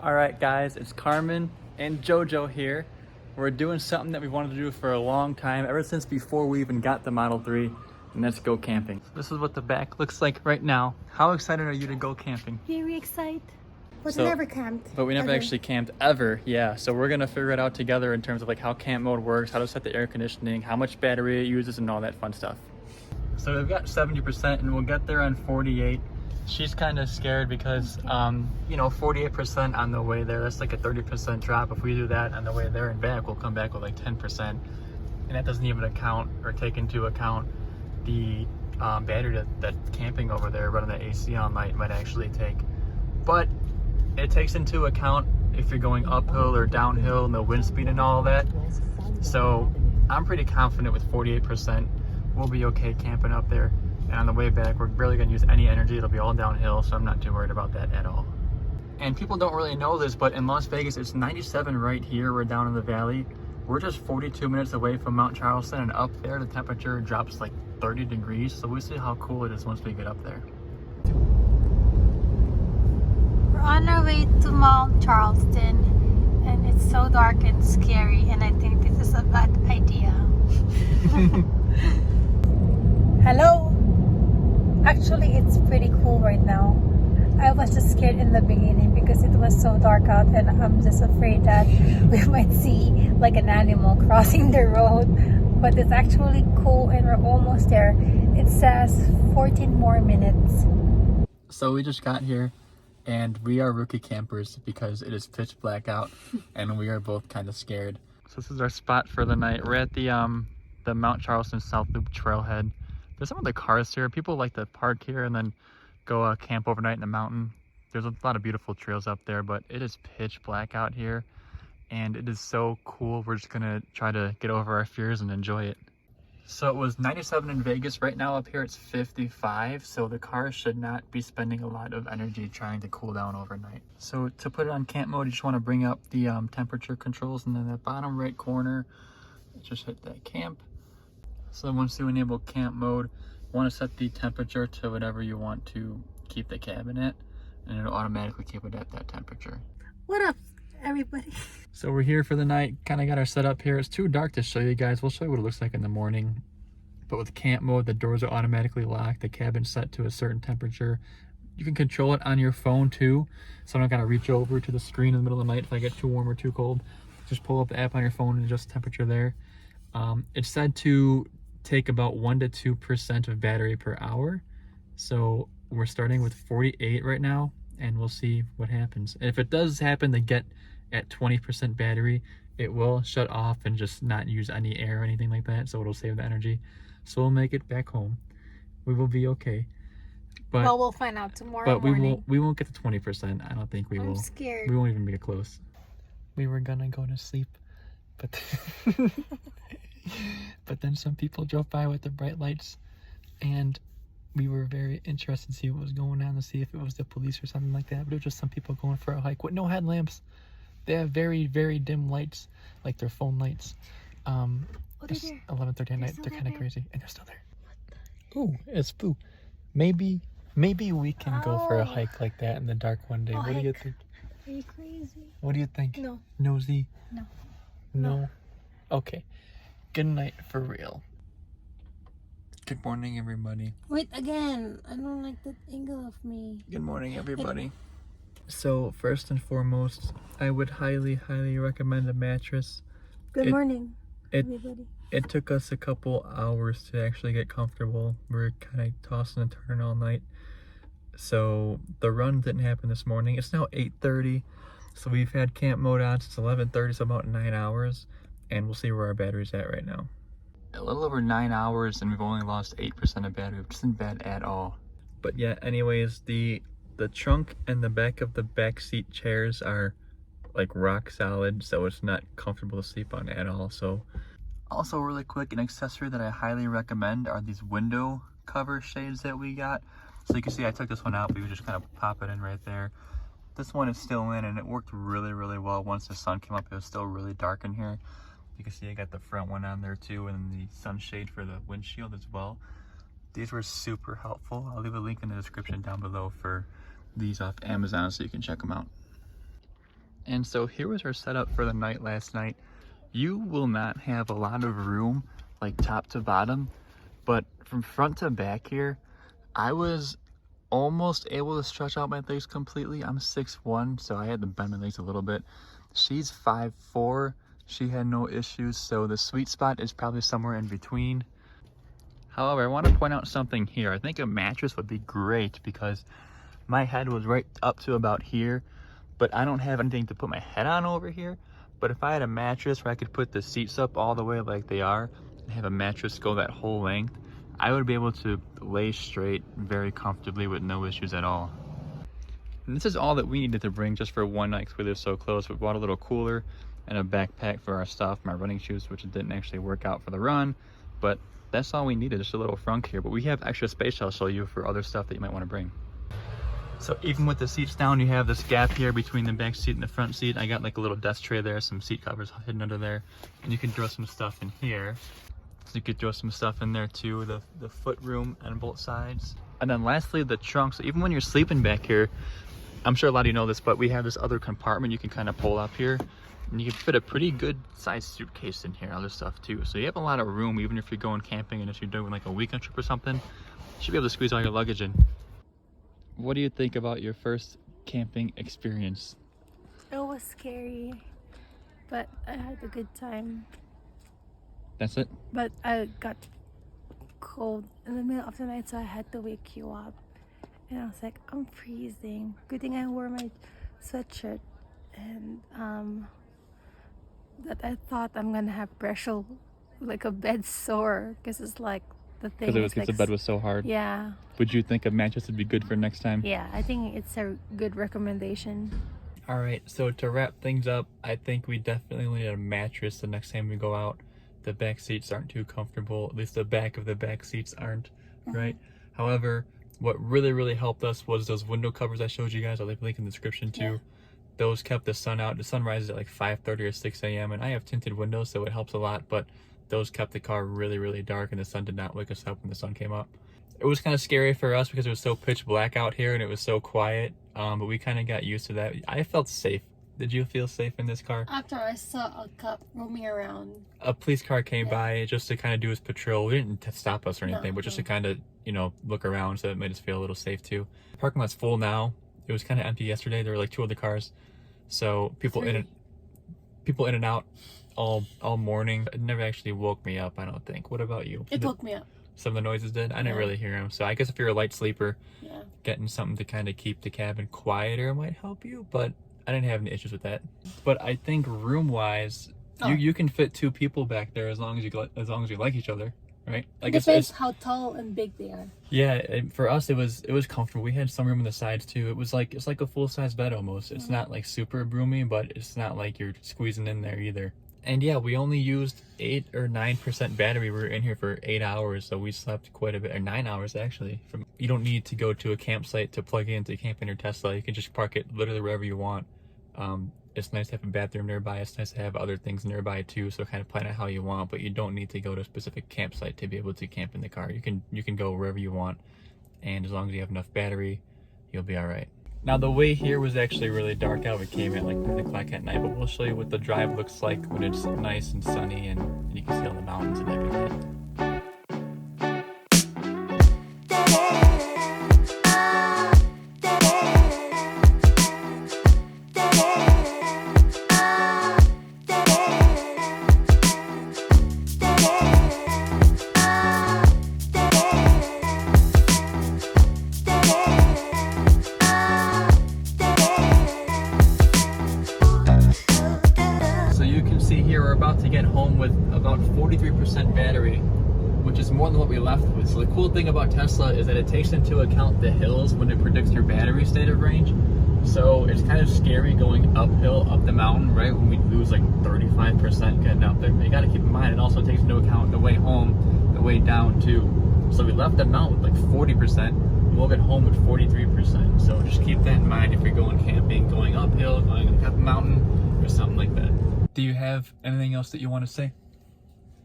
All right, guys, it's Carmen and JoJo here. We're doing something that we wanted to do for a long time, ever since before we even got the Model 3, and let's go camping. This is what the back looks like right now. How excited are you to go camping? Very excited. But So- we never camped. But we never ever. actually camped ever, yeah. So we're gonna figure it out together in terms of like how camp mode works, how to set the air conditioning, how much battery it uses, and all that fun stuff. So we've got 70% and we'll get there on 48. She's kind of scared because, 48% on the way there, that's like a 30% drop. If we do that on the way there and back, we'll come back with like 10%. And that doesn't even account or take into account the battery that camping over there, running the AC all night might actually take. But it takes into account if you're going uphill or downhill and the wind speed and all that. So I'm pretty confident with 48%, we'll be okay camping up there. And on the way back, we're barely gonna use any energy. It'll be all downhill, so I'm not too worried about that at all. And people don't really know this, but in Las Vegas, it's 97 right here. We're down in the valley. We're just 42 minutes away from Mount Charleston, and up there, the temperature drops like 30 degrees. So we'll see how cool it is once we get up there. We're on our way to Mount Charleston, and it's so dark and scary, and I think this is a bad idea. Hello. Actually, it's pretty cool right now. I was just scared in the beginning because it was so dark out, and I'm just afraid that we might see like an animal crossing the road. But it's actually cool, and we're almost there. It says 14 more minutes. So we just got here, and we are rookie campers because it is pitch black out, and we are both kind of scared. So this is our spot for the night. We're at the Mount Charleston South Loop trailhead. There's some other cars here. People like to park here and then go camp overnight in the mountain. There's a lot of beautiful trails up there, but it is pitch black out here, and it is so cool. We're just gonna try to get over our fears and enjoy it. So it was 97 in Vegas. Right now up here it's 55, so the car should not be spending a lot of energy trying to cool down overnight. So to put it on camp mode, you just want to bring up the temperature controls, and then that bottom right corner, just hit that camp. So once you enable camp mode, you want to set the temperature to whatever you want to keep the cabin at, and it'll automatically keep it at that temperature. What up, everybody? So we're here for the night, kind of got our setup here. It's too dark to show you guys. We'll show you what it looks like in the morning. But with camp mode, the doors are automatically locked. The cabin's set to a certain temperature. You can control it on your phone too. So I don't gotta reach over to the screen in the middle of the night if I get too warm or too cold. Just pull up the app on your phone and adjust the temperature there. It's said to take about 1 to 2% of battery per hour. So we're starting with 48 right now, and we'll see what happens. And if it does happen to get at 20% battery, it will shut off and just not use any air or anything like that, so it'll save the energy. So we'll make it back home. We will be okay. But Well, we'll find out tomorrow morning. we won't get to 20%. I don't think we will. I'm scared. We won't even make it close. We were gonna go to sleep, but but then some people drove by with the bright lights, and we were very interested to see what was going on, to see if it was the police or something like that. But it was just some people going for a hike with no headlamps. They have very, very dim lights, like their phone lights. It's 11:30 at night. They're kind of crazy, and they're still there. Ooh, it's Boo. Maybe we can go for a hike like that in the dark one day. What do you think? Are you crazy? What do you think? No. Nosy? No. No? Okay. Good night for real. Good morning, everybody. Wait, again. I don't like that angle of me. Good morning, everybody. So, first and foremost, I would highly, highly recommend a mattress. Good morning, it- everybody. It took us a couple hours to actually get comfortable. We were kind of tossing and turning all night. So, the run didn't happen this morning. It's now 8:30. So, we've had camp mode on since 11:30, so about 9 hours. And we'll see where our battery's at right now. A little over 9 hours, and we've only lost 8% of battery, which isn't bad at all. But yeah, anyways, the trunk and the back of the back seat chairs are like rock solid, so it's not comfortable to sleep on at all. So also really quick, an accessory that I highly recommend are these window cover shades that we got. So you can see I took this one out, but you just kind of pop it in right there. This one is still in, and it worked really, really well. Once the sun came up, it was still really dark in here. You can see I got the front one on there too, and the sunshade for the windshield as well. These were super helpful. I'll leave a link in the description down below for these off Amazon so you can check them out. And so here was our setup for the night last night. You will not have a lot of room, like top to bottom, but from front to back here, I was almost able to stretch out my legs completely. I'm 6'1", so I had to bend my legs a little bit. She's 5'4", she had no issues, so the sweet spot is probably somewhere in between. However, I want to point out something here. I think a mattress would be great because my head was right up to about here, but I don't have anything to put my head on over here. But if I had a mattress where I could put the seats up all the way like they are and have a mattress go that whole length, I would be able to lay straight very comfortably with no issues at all. And this is all that we needed to bring just for one night because we live so close. We bought a little cooler and a backpack for our stuff, my running shoes, which didn't actually work out for the run, but that's all we needed, just a little frunk here. But we have extra space I'll show you for other stuff that you might want to bring. So even with the seats down, you have this gap here between the back seat and the front seat. I got like a little desk tray there, some seat covers hidden under there, and you can throw some stuff in here. So you could throw some stuff in there too, the foot room on both sides. And then lastly, the trunk. So even when you're sleeping back here, I'm sure a lot of you know this, but we have this other compartment you can kind of pull up here, and you can fit a pretty good sized suitcase in here, other stuff too. So you have a lot of room, even if you're going camping and if you're doing like a weekend trip or something, you should be able to squeeze all your luggage in. What do you think about your first camping experience? It was scary, but I had a good time. That's it? But I got cold in the middle of the night, so I had to wake you up. And I was like, I'm freezing. Good thing I wore my sweatshirt. And that I thought I'm gonna have pressure, like a bed sore, because it's like the thing. Because like, the bed was so hard. Yeah. Would you think a mattress would be good for next time? Yeah, I think it's a good recommendation. All right, so to wrap things up, I think we definitely need a mattress the next time we go out. The back seats aren't too comfortable. At least the back of the back seats aren't, right? However, what really helped us was those window covers I showed you guys. I'll leave a link in the description too. Yeah. Those kept the sun out. The sun rises at like 5:30 or 6 a.m. and I have tinted windows, so it helps a lot, but those kept the car really dark and the sun did not wake us up when the sun came up. It was kind of scary for us because it was so pitch black out here and it was so quiet, but we kind of got used to that. I felt safe. Did you feel safe in this car? After I saw a cop roaming around. A police car came by just to kind of do his patrol. We didn't stop us or anything, but just to kind of, you know, look around, so it made us feel a little safe too. The parking lot's full now. It was kind of empty yesterday. There were like 2 other cars. So people in and out all morning. It never actually woke me up, I don't think. What about you? It woke me up. Some of the noises did? I didn't really hear them. So I guess if you're a light sleeper, yeah, getting something to kind of keep the cabin quieter might help you, but I didn't have any issues with that. But I think room-wise, you can fit 2 people back there as long as you like each other, right? Like it depends how tall and big they are. Yeah, for us it was comfortable. We had some room on the sides too. It's like a full-size bed almost. It's not like super roomy, but it's not like you're squeezing in there either. And yeah, we only used 8 or 9% battery. We were in here for 8 hours, so we slept quite a bit, or 9 hours actually. You don't need to go to a campsite to plug in to camp in your Tesla. You can just park it literally wherever you want. It's nice to have a bathroom nearby. It's nice to have other things nearby too, so kind of plan it how you want, but you don't need to go to a specific campsite to be able to camp in the car. You can go wherever you want, and as long as you have enough battery, you'll be all right. Now the way here was actually really dark out. We came at like 9 o'clock at night, but we'll show you what the drive looks like when it's nice and sunny and you can see all the mountains and everything. To get home with about 43% battery, which is more than what we left with. So the cool thing about Tesla is that it takes into account the hills when it predicts your battery state of range. So it's kind of scary going uphill up the mountain, right, when we lose like 35% getting up there. But you got to keep in mind it also takes into account the way home, the way down too. So we left the mountain with like 40%, and we'll get home with 43%. So just keep that in mind if you're going camping, going uphill, going up a mountain, or something like that. Do you have anything else that you want to say?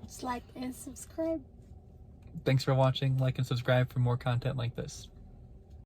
Just like and subscribe. Thanks for watching. Like and subscribe for more content like this.